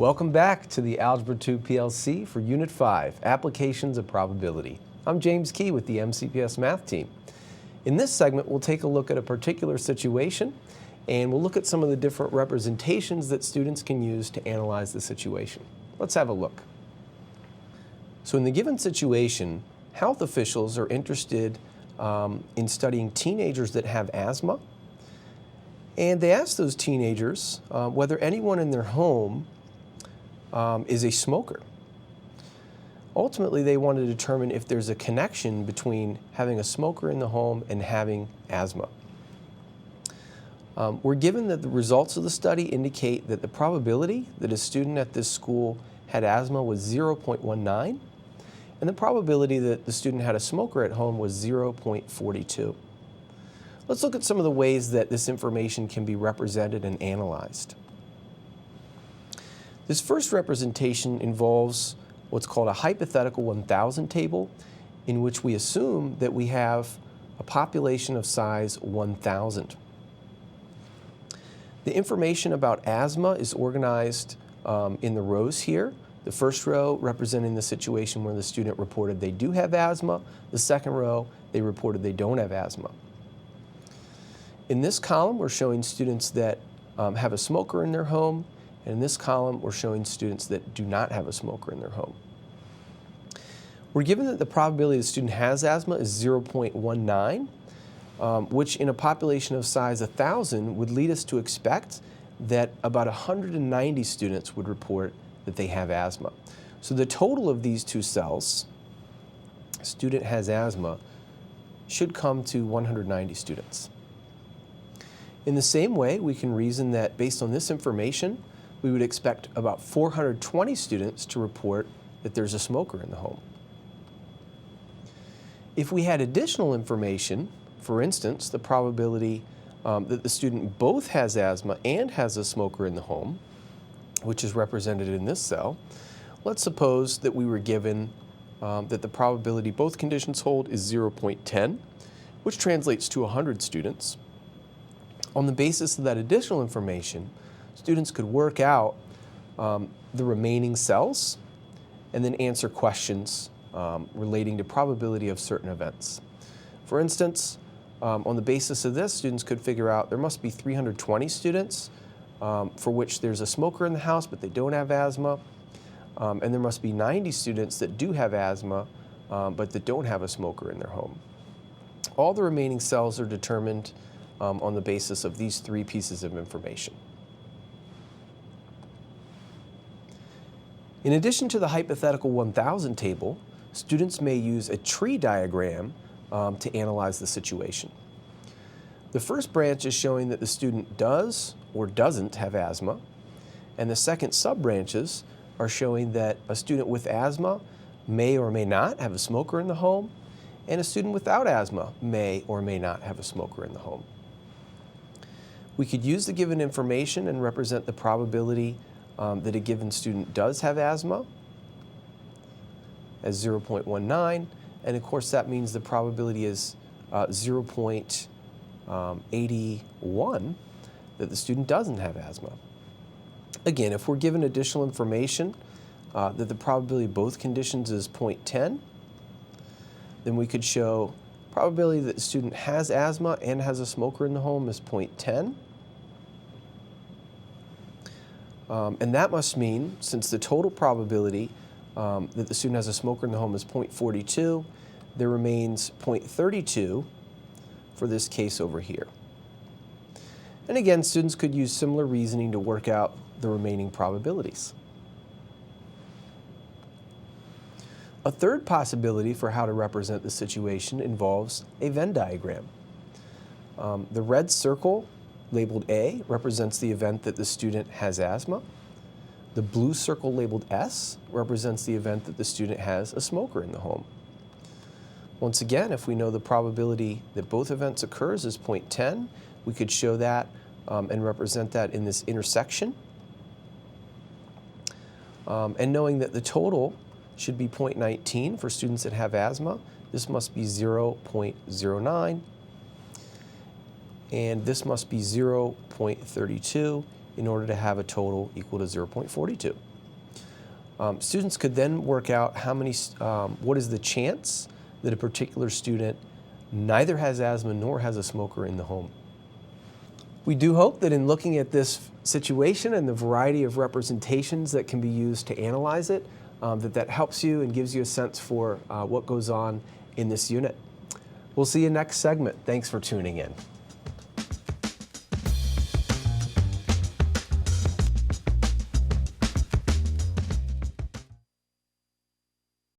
Welcome back to the Algebra 2 PLC for Unit 5, Applications of Probability. I'm James Key with the MCPS Math team. In this segment, we'll take a look at a particular situation and we'll look at some of the different representations that students can use to analyze the situation. Let's have a look. So in the given situation, health officials are interested in studying teenagers that have asthma, and they ask those teenagers whether anyone in their home is a smoker. Ultimately, they want to determine if there's a connection between having a smoker in the home and having asthma. We're given that the results of the study indicate that the probability that a student at this school had asthma was 0.19, and the probability that the student had a smoker at home was 0.42. Let's look at some of the ways that this information can be represented and analyzed. This first representation involves what's called a hypothetical 1,000 table, in which we assume that we have a population of size 1,000. The information about asthma is organized in the rows here. The first row representing the situation where the student reported they do have asthma. The second row, they reported they don't have asthma. In this column, we're showing students that have a smoker in their home, and in this column, we're showing students that do not have a smoker in their home. We're given that the probability the student has asthma is 0.19, which in a population of size 1,000 would lead us to expect that about 190 students would report that they have asthma. So the total of these two cells, student has asthma, should come to 190 students. In the same way, we can reason that based on this information, we would expect about 420 students to report that there's a smoker in the home. If we had additional information, for instance, the probability that the student both has asthma and has a smoker in the home, which is represented in this cell, let's suppose that we were given that the probability both conditions hold is 0.10, which translates to 100 students. On the basis of that additional information, students could work out the remaining cells and then answer questions relating to probability of certain events. For instance, on the basis of this, students could figure out there must be 320 students for which there's a smoker in the house but they don't have asthma, and there must be 90 students that do have asthma but that don't have a smoker in their home. All the remaining cells are determined on the basis of these three pieces of information. In addition to the hypothetical 1,000 table, students may use a tree diagram to analyze the situation. The first branch is showing that the student does or doesn't have asthma, and the second sub-branches are showing that a student with asthma may or may not have a smoker in the home, and a student without asthma may or may not have a smoker in the home. We could use the given information and represent the probability that a given student does have asthma as 0.19, and of course that means the probability is 0.81 that the student doesn't have asthma. Again, if we're given additional information that the probability of both conditions is 0.10, then we could show probability that the student has asthma and has a smoker in the home is 0.10. And that must mean, since the total probability that the student has a smoker in the home is 0.42, there remains 0.32 for this case over here. And again, students could use similar reasoning to work out the remaining probabilities. A third possibility for how to represent the situation involves a Venn diagram. The red circle labeled A represents the event that the student has asthma. The blue circle labeled S represents the event that the student has a smoker in the home. Once again, if we know the probability that both events occurs is 0.10, we could show that and represent that in this intersection. And knowing that the total should be 0.19 for students that have asthma, this must be 0.09, and this must be 0.32 in order to have a total equal to 0.42. Students could then work out what is the chance that a particular student neither has asthma nor has a smoker in the home. We do hope that in looking at this situation and the variety of representations that can be used to analyze it, that helps you and gives you a sense for what goes on in this unit. We'll see you next segment. Thanks for tuning in.